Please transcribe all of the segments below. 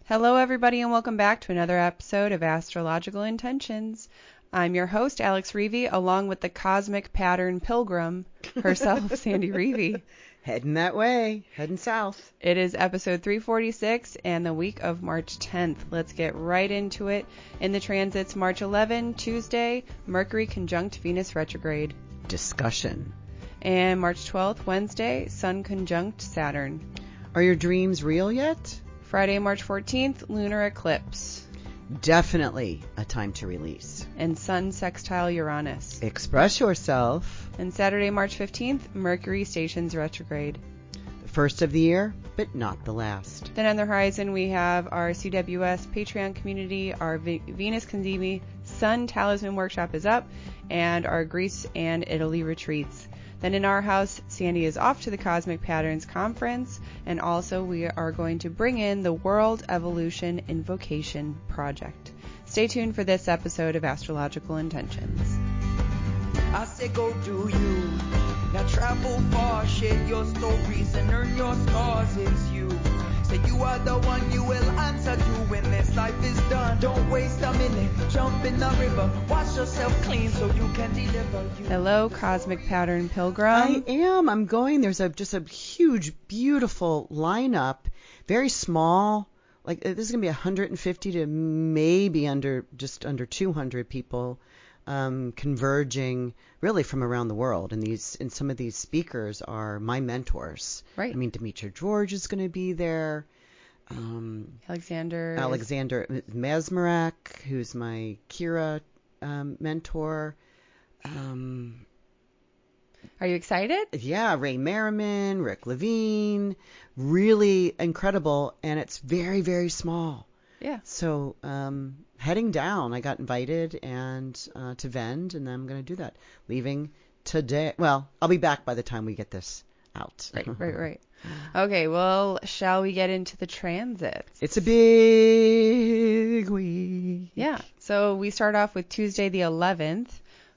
Hello, everybody, and welcome back to another episode of Astrological Intentions. I'm your host, Alex Reevy, along with the cosmic pattern pilgrim herself, Sandy Reevy. Heading that way, heading south. It is episode 346 and the week of March 10th. Let's get right into it. In the transits, March 11, Tuesday, Mercury conjunct Venus retrograde. Discussion. And March 12th, Wednesday, Sun conjunct Saturn. Are your dreams real yet? Friday, March 14th, Lunar Eclipse. Definitely a time to release. And Sun sextile Uranus. Express yourself. And Saturday, March 15th, Mercury stations retrograde. The first of the year, but not the last. Then on the horizon, we have our CWS Patreon community, our Venus cazimi Sun Talisman workshop is up, and our Greece and Italy retreats. Then in our house, Sandy is off to the Cosmic Patterns Conference, and also we are going to bring in the World Evolution Invocation Project. Stay tuned for this episode of Astrological Intentions. I say go do you. Now travel far, share your stories and earn your stars. It's you. Say you are the one, you will answer to when this life is done. Don't waste a minute, jump in the river, wash yourself clean so you can deliver. Hello, Cosmic Pattern Pilgrim. I am. I'm going. There's just a huge, beautiful lineup. Very small. Like this is going to be 150 to maybe just under 200 people converging really from around the world. And some of these speakers are my mentors. Right. I mean, Demetra George is going to be there. Alexander Mesmerak, who's my Kira mentor. Are you excited? Yeah, Ray Merriman, Rick Levine, really incredible, and it's very, very small. Yeah. So heading down, I got invited and to vend, and I'm going to do that. Leaving today. Well, I'll be back by the time we get this out. Right. Okay, well, shall we get into the transits? It's a big week. Yeah. So we start off with Tuesday the 11th,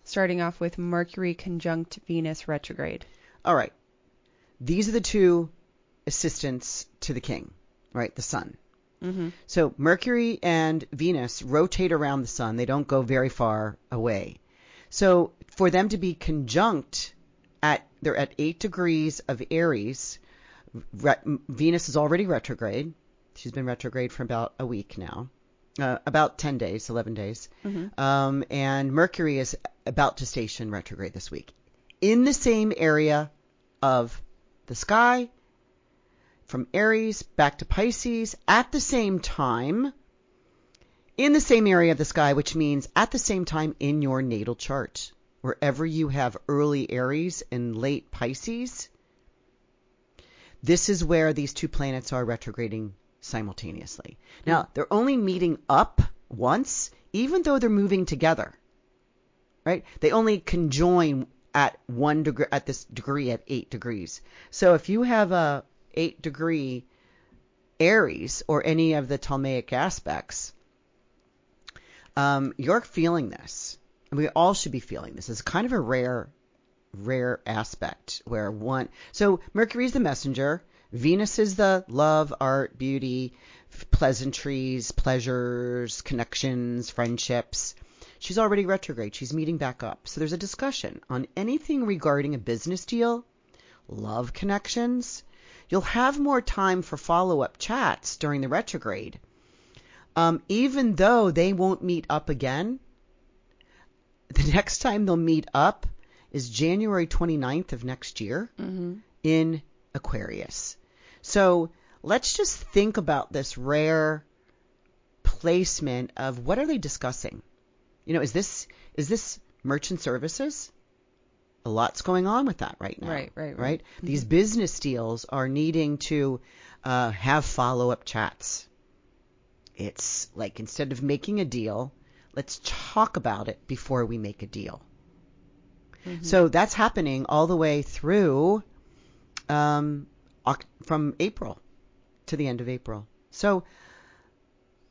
starting off with Mercury conjunct Venus retrograde. All right. These are the two assistants to the king, right? The sun. Mm-hmm. So Mercury and Venus rotate around the sun. They don't go very far away. So for them to be conjunct they're at 8 degrees of Aries. Venus is already retrograde. She's been retrograde for about a week now, about 10 days, 11 days. Mm-hmm. And Mercury is about to station retrograde this week in the same area of the sky, from Aries back to Pisces at the same time, in the same area of the sky, which means at the same time in your natal chart. Wherever you have early Aries and late Pisces, this is where these two planets are retrograding simultaneously. Now, they're only meeting up once, even though they're moving together, right? They only conjoin at 1 degree, at this degree at 8 degrees. So if you have a 8-degree Aries or any of the Ptolemaic aspects, you're feeling this. And we all should be feeling this. It's kind of a rare aspect where so Mercury is the messenger. Venus is the love, art, beauty, pleasantries, pleasures, connections, friendships. She's already retrograde. She's meeting back up. So there's a discussion on anything regarding a business deal, love connections. You'll have more time for follow-up chats during the retrograde. Even though they won't meet up again, the next time they'll meet up is January 29th of next year in Aquarius. So let's just think about this rare placement of what are they discussing? You know, is this merchant services? A lot's going on with that right now. Right. Mm-hmm. These business deals are needing to have follow-up chats. It's like instead of making a deal, let's talk about it before we make a deal. Mm-hmm. So that's happening all the way through from April to the end of April. So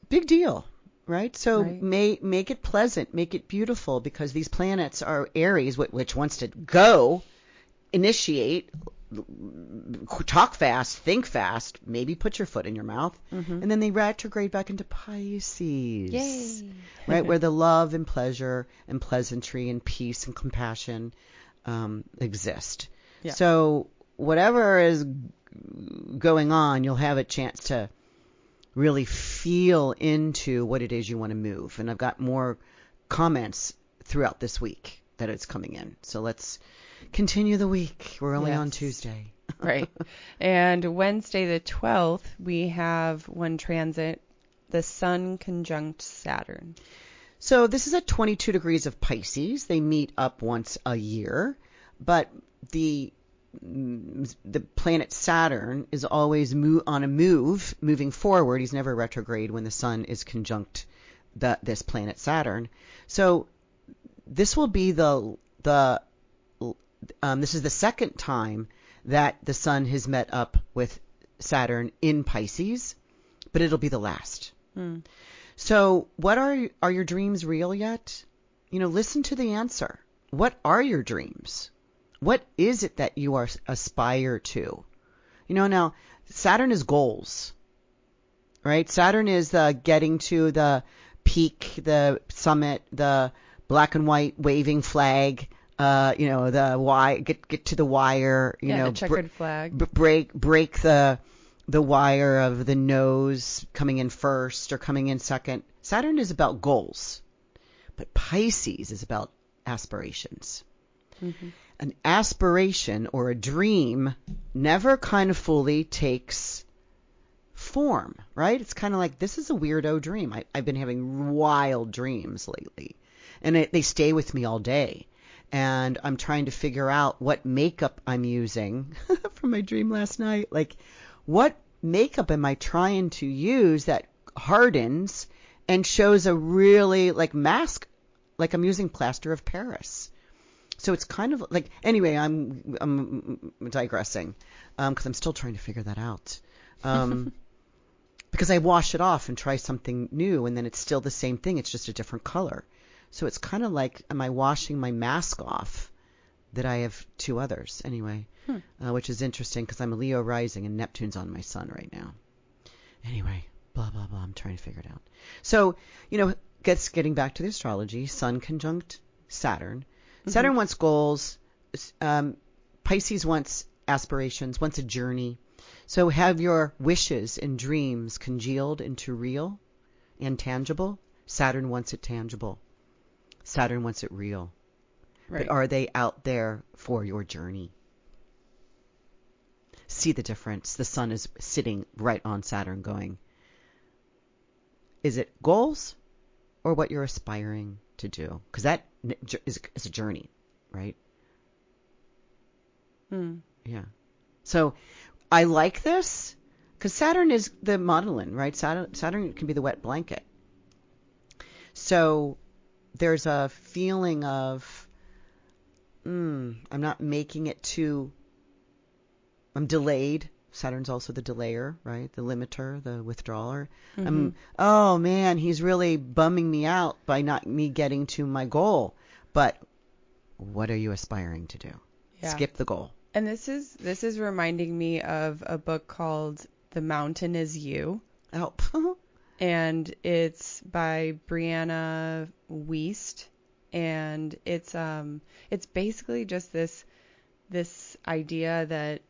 big deal, right? So make it pleasant, make it beautiful, because these planets are Aries, which wants to go, initiate, talk fast, think fast, maybe put your foot in your mouth, and then they retrograde back into Pisces. Yay! Right, where the love and pleasure and pleasantry and peace and compassion exist. Yeah. So whatever is going on, you'll have a chance to really feel into what it is you want to move. And I've got more comments throughout this week that it's coming in. So let's continue the week. We're only on Tuesday. Right. And Wednesday the 12th, we have one transit, the Sun conjunct Saturn. So this is at 22 degrees of Pisces. They meet up once a year, but the planet Saturn is always moving forward. He's never retrograde when the Sun is conjunct this planet Saturn. So this will be this is the second time that the Sun has met up with Saturn in Pisces, but it'll be the last. So what are your dreams real yet? Listen to the answer. What are your dreams? What is it that you aspire to? Now Saturn is goals, right? Saturn is getting to the peak, the summit, the black and white waving flag, the wire, get to the wire, the checkered flag. Break the wire of the nose coming in first or coming in second. Saturn is about goals, but Pisces is about aspirations. An aspiration or a dream never kind of fully takes form, right? It's kind of like, this is a weirdo dream. I've been having wild dreams lately, and they stay with me all day. And I'm trying to figure out what makeup I'm using from my dream last night. Like, what makeup am I trying to use that hardens and shows a really mask, like I'm using plaster of Paris. So it's kind of like, anyway, I'm digressing because I'm still trying to figure that out. Because I wash it off and try something new, and then it's still the same thing. It's just a different color. So it's kind of like, am I washing my mask off that I have two others anyway, which is interesting because I'm a Leo rising and Neptune's on my sun right now. Anyway, blah, blah, blah. I'm trying to figure it out. So, getting back to the astrology, Sun conjunct Saturn. Saturn wants goals. Pisces wants aspirations, wants a journey. So have your wishes and dreams congealed into real and tangible? Saturn wants it tangible. Saturn wants it real. Right. But are they out there for your journey? See the difference. The Sun is sitting right on Saturn going, is it goals or what you're aspiring to do? Because that is a journey, right? Yeah. So I like this because Saturn is the modeling, right? Saturn can be the wet blanket. So there's a feeling of, I'm not making it too, I'm delayed. Saturn's also the delayer, right? The limiter, the withdrawer. Oh man, he's really bumming me out by not me getting to my goal. But what are you aspiring to do? Yeah. Skip the goal. And this is reminding me of a book called The Mountain Is You. Oh. And it's by Brianna Wiest, and it's basically just this idea that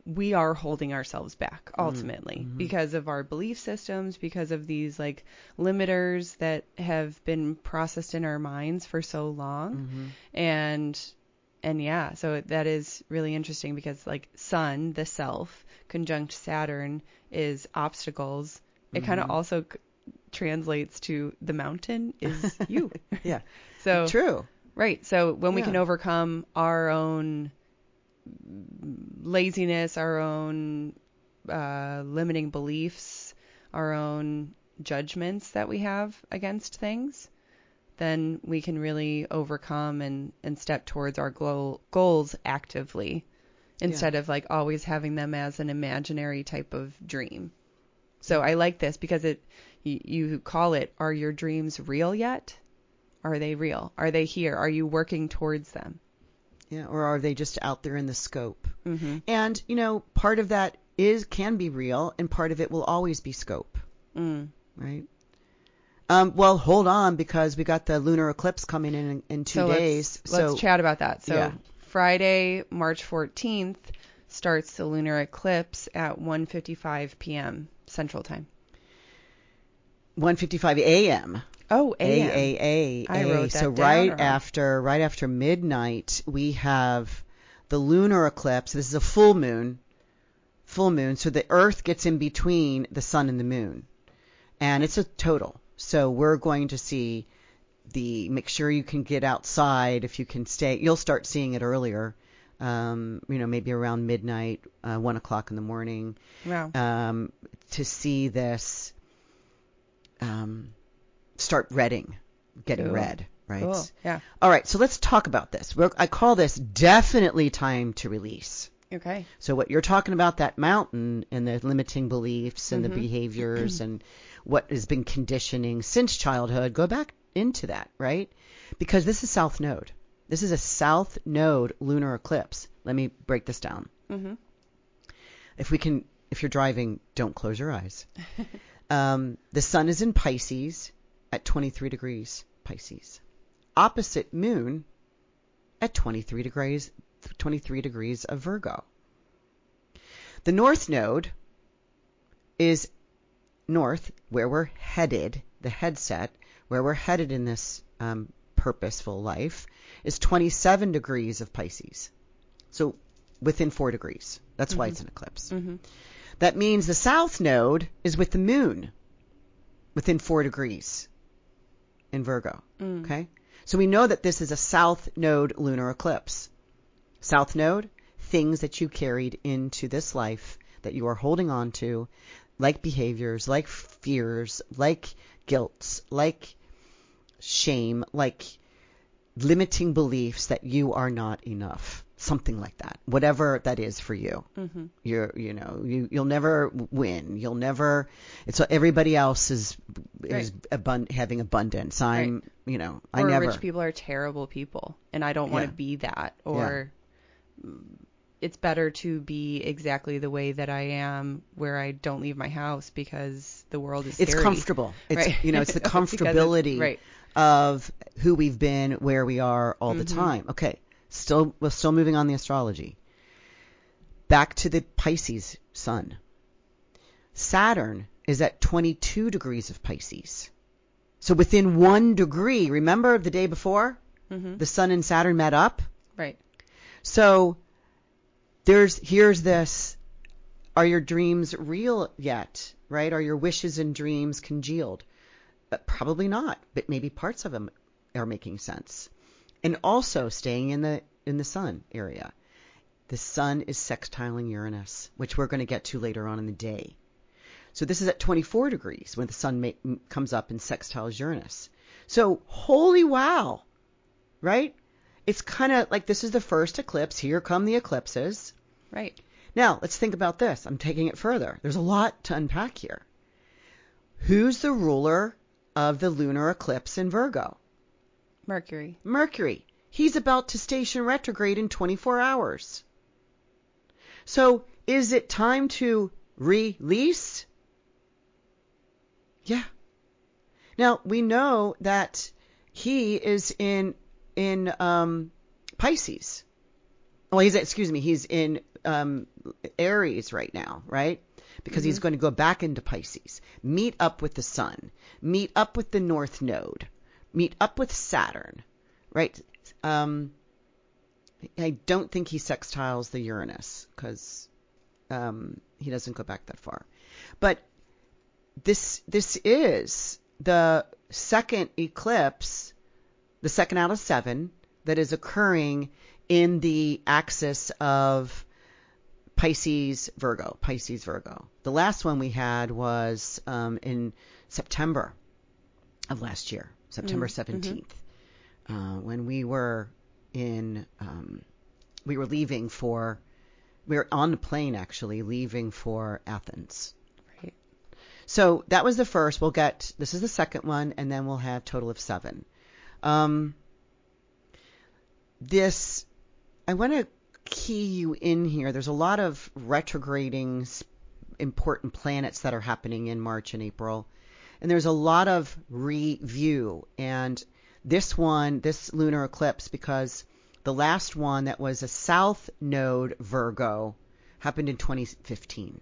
we are holding ourselves back ultimately because of our belief systems, because of these limiters that have been processed in our minds for so long. And yeah, so that is really interesting because Sun, the self, conjunct Saturn is obstacles. It kind of also translates to the mountain is you. Yeah. So true. Right. So when we can overcome our own laziness, our own limiting beliefs, our own judgments that we have against things, then we can really overcome and step towards our goals actively instead of always having them as an imaginary type of dream. So I like this because you call it, are your dreams real yet? Are they real? Are they here? Are you working towards them? Yeah, or are they just out there in the scope? Mm-hmm. And, part of that can be real, and part of it will always be scope, right? Well, hold on, because we got the lunar eclipse coming in 2 days. Let's chat about that. So yeah. Friday, March 14th, starts the lunar eclipse at 1:55 p.m. Central Time. 1:55 a.m. Oh, a.m. A. I wrote that so down right after midnight, we have the lunar eclipse. This is a full moon. So the Earth gets in between the sun and the moon, and it's a total. So we're going to see make sure you can get outside if you can stay. You'll start seeing it earlier, maybe around midnight, 1 o'clock in the morning. Wow. To see this start getting red, right? Cool. Yeah. All right, so let's talk about this. I call this definitely time to release. Okay. So what you're talking about, that mountain and the limiting beliefs and the behaviors and what has been conditioning since childhood, go back into that, right? Because this is South Node. This is a South Node lunar eclipse. Let me break this down. Mm-hmm. If you're driving, don't close your eyes. The sun is in Pisces at 23 degrees Pisces. Opposite moon at 23 degrees of Virgo. The North Node is north, where we're headed, the headset, where we're headed in this purposeful life, is 27 degrees of Pisces. So within 4 degrees. That's why it's an eclipse. Mm-hmm. That means the South Node is with the moon within 4 degrees in Virgo. Okay? So we know that this is a South Node lunar eclipse. South Node, things that you carried into this life that you are holding on to, like behaviors, like fears, like guilt, like shame, like limiting beliefs that you are not enough. Something like that, whatever that is for you. Mm-hmm. You'll never win. You'll never. It's everybody else is having abundance. I never. Rich people are terrible people, and I don't want to be that. Or it's better to be exactly the way that I am, where I don't leave my house because the world is scary. It's comfortable. It's it's the comfortability of who we've been, where we are all the time. Okay. We're still moving on the astrology. Back to the Pisces sun. Saturn is at 22 degrees of Pisces. So within 1 degree, remember the day before? The sun and Saturn met up? Right. So here's this. Are your dreams real yet? Right? Are your wishes and dreams congealed? But probably not. But maybe parts of them are making sense. And also staying in the sun area. The sun is sextiling Uranus, which we're going to get to later on in the day. So this is at 24 degrees when the sun comes up and sextiles Uranus. So holy wow, right? It's kind of like this is the first eclipse. Here come the eclipses. Right. Now let's think about this. I'm taking it further. There's a lot to unpack here. Who's the ruler of the lunar eclipse in Virgo? Mercury. He's about to station retrograde in 24 hours. So is it time to release? Yeah. Now we know that he is in Pisces. Well, he's in Aries right now, right? Because he's going to go back into Pisces. Meet up with the sun. Meet up with the North Node. Meet up with Saturn, right? I don't think he sextiles the Uranus because he doesn't go back that far. But this is the second eclipse, the second out of 7 that is occurring in the axis of Pisces, Virgo. The last one we had was in September of last year. September 17th, when we were we were on the plane actually leaving for Athens. Right. So that was the first. This is the second one, and then we'll have total of 7. This I want to key you in here. There's a lot of retrograding important planets that are happening in March and April. And there's a lot of review. And this lunar eclipse, because the last one that was a south node Virgo happened in 2015.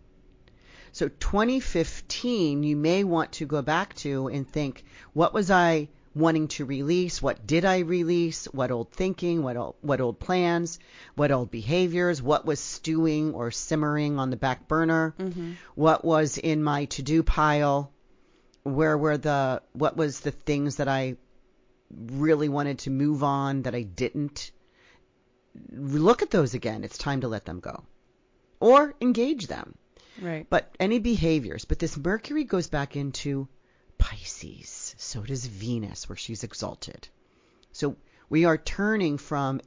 So 2015, you may want to go back to and think, what was I wanting to release? What did I release? What old thinking? What old plans? What old behaviors? What was stewing or simmering on the back burner? Mm-hmm. What was in my to-do pile? What was the things that I really wanted to move on that I didn't? Look at those again. It's time to let them go or engage them. Right. But any behaviors. But this Mercury goes back into Pisces. So does Venus, where she's exalted. So we are turning from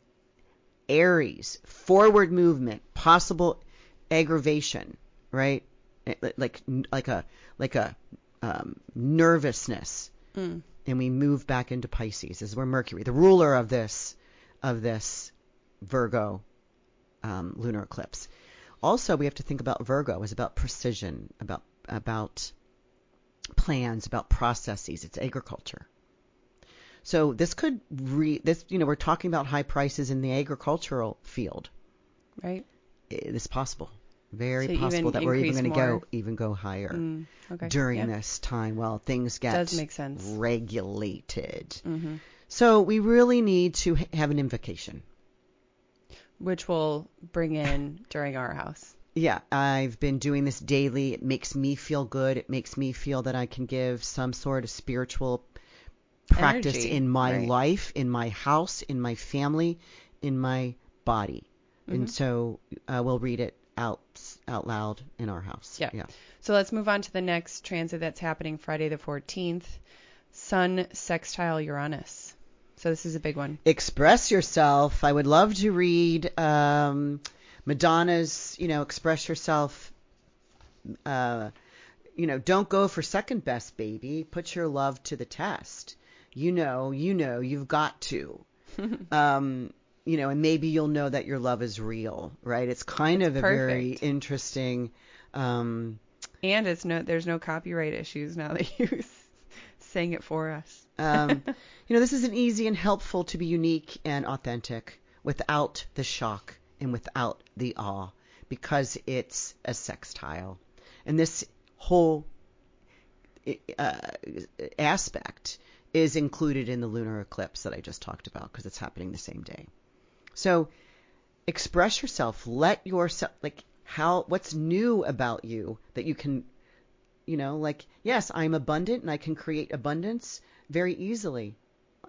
Aries, forward movement, possible aggravation, right? Like a nervousness, and we move back into Pisces. This is where Mercury, the ruler of this Virgo lunar eclipse. Also, we have to think about Virgo as about precision, about plans, about processes. It's agriculture. So this could we're talking about high prices in the agricultural field. Right. It is possible. Very possible that we're even going to go higher during this time while things get does make sense. Regulated. Mm-hmm. So we really need to have an invocation. Which we'll bring in during our house. Yeah, I've been doing this daily. It makes me feel good. It makes me feel that I can give some sort of spiritual practice energy in my life, in my house, in my family, in my body. Mm-hmm. And so we'll read it out loud in our house. Yeah. So let's move on to the next transit that's happening Friday the 14th. Sun sextile Uranus. So this is a big one. Express yourself. I would love to read Madonna's, express yourself. Don't go for second best, baby. Put your love to the test. You've got to. And maybe you'll know that your love is real, right? It's kind of a very interesting. And there's no copyright issues now that you sang it for us. This isn't easy and helpful to be unique and authentic without the shock and without the awe, because it's a sextile. And this whole aspect is included in the lunar eclipse that I just talked about, because it's happening the same day. So express yourself. Let yourself, what's new about you that you can, yes, I'm abundant and I can create abundance very easily.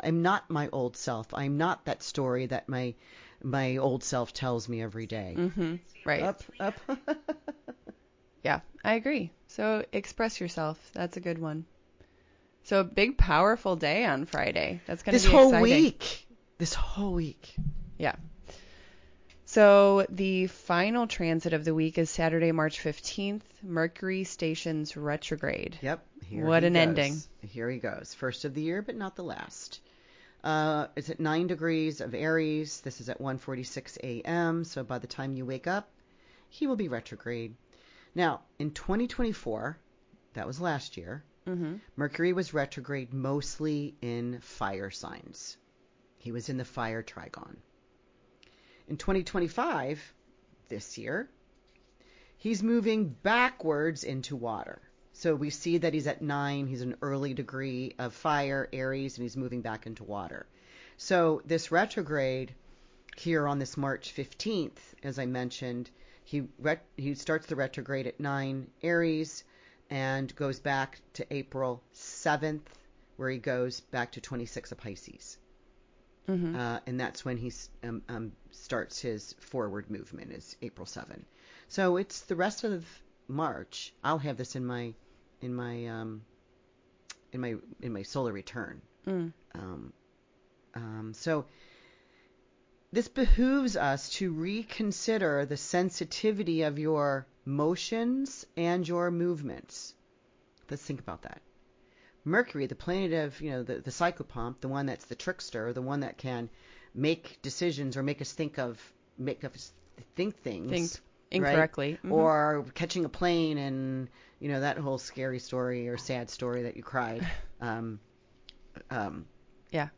I'm not my old self. I'm not that story that my old self tells me every day. Mm-hmm. Right. Up. Yeah, I agree. So express yourself. That's a good one. So a big, powerful day on Friday. That's going to be exciting. This whole week. Yeah. So the final transit of the week is Saturday, March 15th. Mercury stations retrograde. Yep. What an ending. Here he goes. First of the year, but not the last. It's at 9 degrees of Aries. This is at 1:46 a.m. So by the time you wake up, he will be retrograde. Now, in 2024, that was last year, Mercury was retrograde mostly in fire signs. He was in the fire trigon. In 2025, this year, he's moving backwards into water. So we see that he's at 9. He's an early degree of fire, Aries, and he's moving back into water. So this retrograde here on this March 15th, as I mentioned, he starts the retrograde at 9 Aries and goes back to April 7th, where he goes back to 26 of Pisces. Mm-hmm. And that's when he starts his forward movement, is April 7. So it's the rest of March. I'll have this in my solar return. So this behooves us to reconsider the sensitivity of your motions and your movements. Let's think about that. Mercury, the planet of, the psychopomp, the one that's the trickster, the one that can make decisions or make us think of think things. Think incorrectly. Right? Or catching a plane and, that whole scary story or sad story that you cried. Yeah.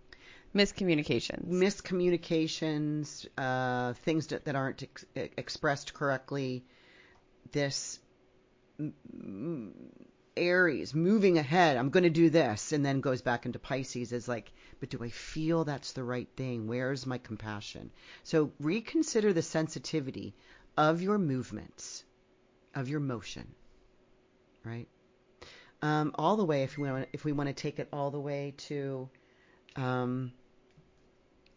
Miscommunications, things that aren't expressed correctly. This Aries moving ahead, I'm going to do this, and then goes back into Pisces is like, but do I feel that's the right thing? Where's my compassion? So reconsider the sensitivity of your movements, of your motion, right? All the way, if we want to take it all the way to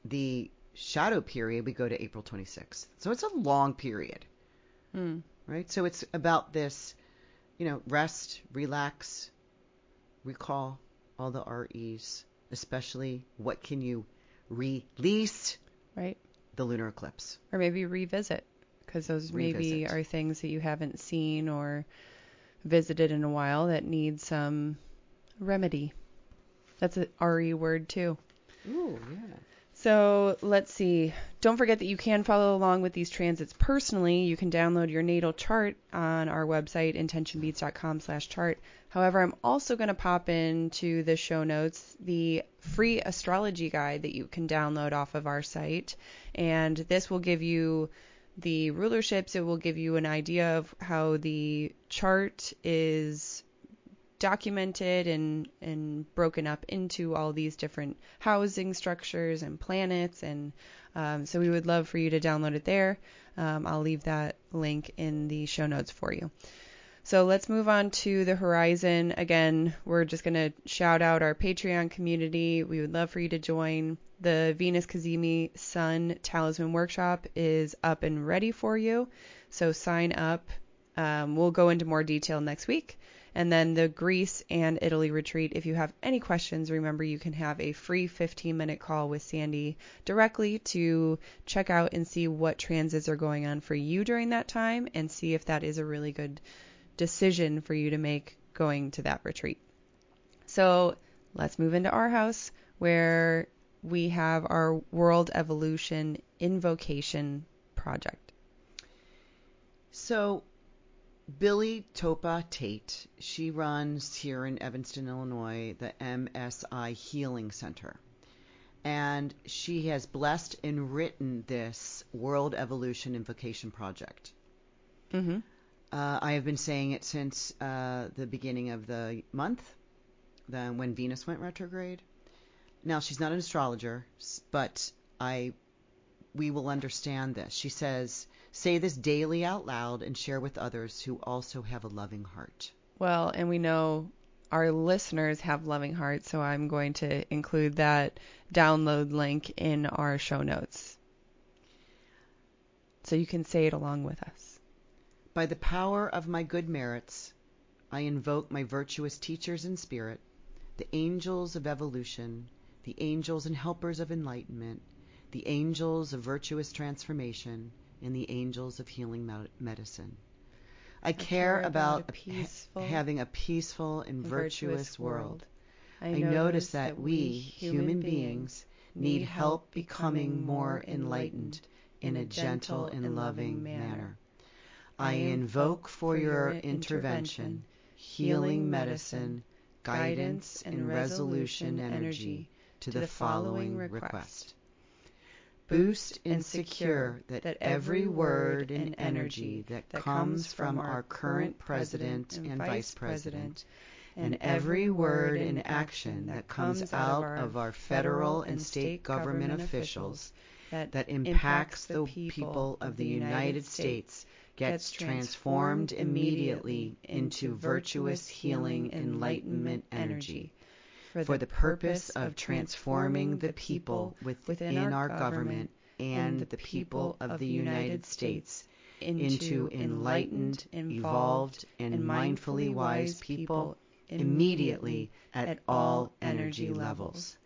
the shadow period, we go to April 26th. So it's a long period, right? So it's about this, rest, relax, recall all the REs, especially what can you release, right? The lunar eclipse. Or maybe revisit, because those maybe are things that you haven't seen or visited in a while that need some remedy. That's a RE word too. Ooh, yeah. So let's see. Don't forget that you can follow along with these transits personally. You can download your natal chart on our website, intentionbeats.com/chart. However, I'm also going to pop into the show notes the free astrology guide that you can download off of our site. And this will give you the rulerships. It will give you an idea of how the chart is documented and broken up into all these different housing structures and planets, and so we would love for you to download it there. I'll leave that link in the show notes for you. So let's move on to the horizon. Again, we're just going to shout out our Patreon community. We would love for you to join. The Venus Cazimi Sun Talisman Workshop is up and ready for you, so sign up. We'll go into more detail next week. And then the Greece and Italy retreat. If you have any questions, remember you can have a free 15-minute call with Sandy directly to check out and see what transits are going on for you during that time and see if that is a really good decision for you to make going to that retreat. So let's move into our house where we have our World Evolution Invocation project. So Billy Topa Tate, she runs here in Evanston, Illinois, the MSI Healing Center. And she has blessed and written this World Evolution Invocation project. Mm-hmm. I have been saying it since the beginning of the month, when Venus went retrograde. Now, she's not an astrologer, but we will understand this. She says, say this daily out loud and share with others who also have a loving heart. Well, and we know our listeners have loving hearts, so I'm going to include that download link in our show notes, so you can say it along with us. By the power of my good merits, I invoke my virtuous teachers in spirit, the angels of evolution, the angels and helpers of enlightenment, the angels of virtuous transformation, and the angels of healing medicine. I care about having a peaceful and virtuous world. I notice that we, human beings, need help becoming more enlightened in a gentle and loving manner. I invoke for your intervention, healing medicine, guidance, and resolution energy to the following request. Boost and secure that every word and energy that comes from our current president and vice president, and every word and action that comes out of our federal and state government officials that impacts the people of the United States gets transformed immediately into virtuous healing enlightenment energy, for the purpose of transforming the people within our government and the people of the United States into enlightened, evolved, and mindfully wise people immediately at all energy levels.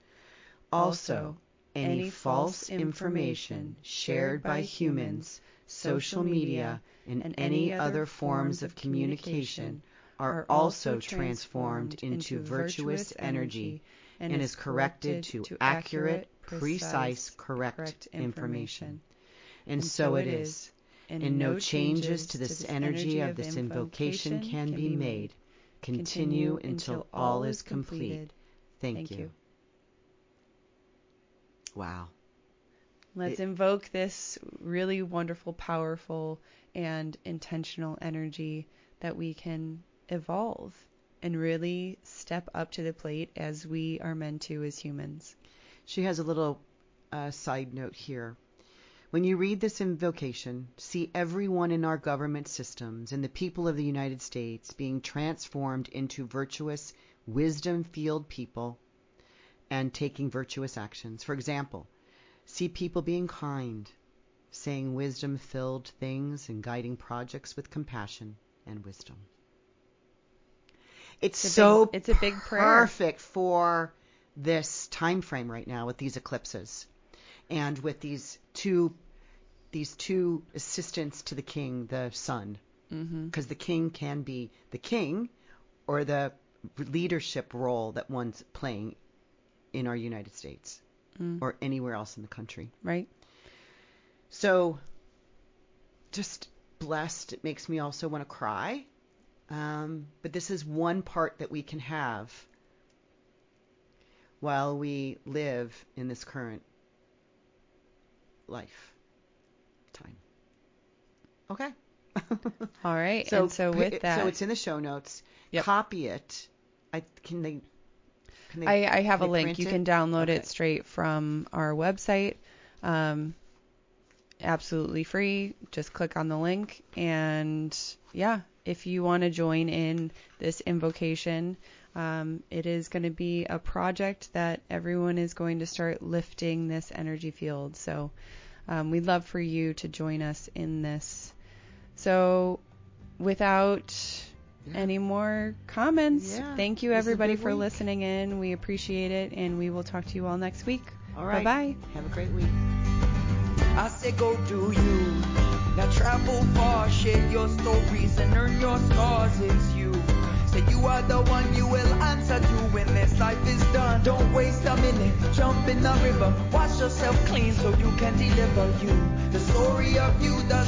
Also, any false information shared by humans, social media, and any other forms of communication are also transformed into virtuous energy and is corrected to accurate, precise, correct information. and so it is. And no changes to this energy of this invocation can be made. Continue until all is complete. Thank you. Wow. Let's invoke this really wonderful, powerful, and intentional energy that we can evolve and really step up to the plate as we are meant to as humans. She has a little side note here. When you read this invocation, see everyone in our government systems and the people of the United States being transformed into virtuous, wisdom-filled people and taking virtuous actions. For example, see people being kind, saying wisdom-filled things, and guiding projects with compassion and wisdom. It's a big prayer. Perfect for this time frame right now with these eclipses and with these two assistants to the king, the sun. Because the king can be the king or the leadership role that one's playing in our United States or anywhere else in the country. Right. So just blessed. It makes me also want to cry. But this is one part that we can have while we live in this current life time. Okay. All right. So with that, so it's in the show notes. Yep. Copy it. I have a link. You can download it straight from our website. Absolutely free. Just click on the link, and yeah, if you want to join in this invocation, it is going to be a project that everyone is going to start lifting this energy field. So we'd love for you to join us in this. So without any more comments, thank you everybody for listening in. We appreciate it, and we will talk to you all next week. All right. Bye-bye. Have a great week. I say go do you. Now travel far, share your stories and earn your stars. It's you. Say you are the one, you will answer to when this life is done. Don't waste a minute, jump in the river. Wash yourself clean so you can deliver you. The story of you, the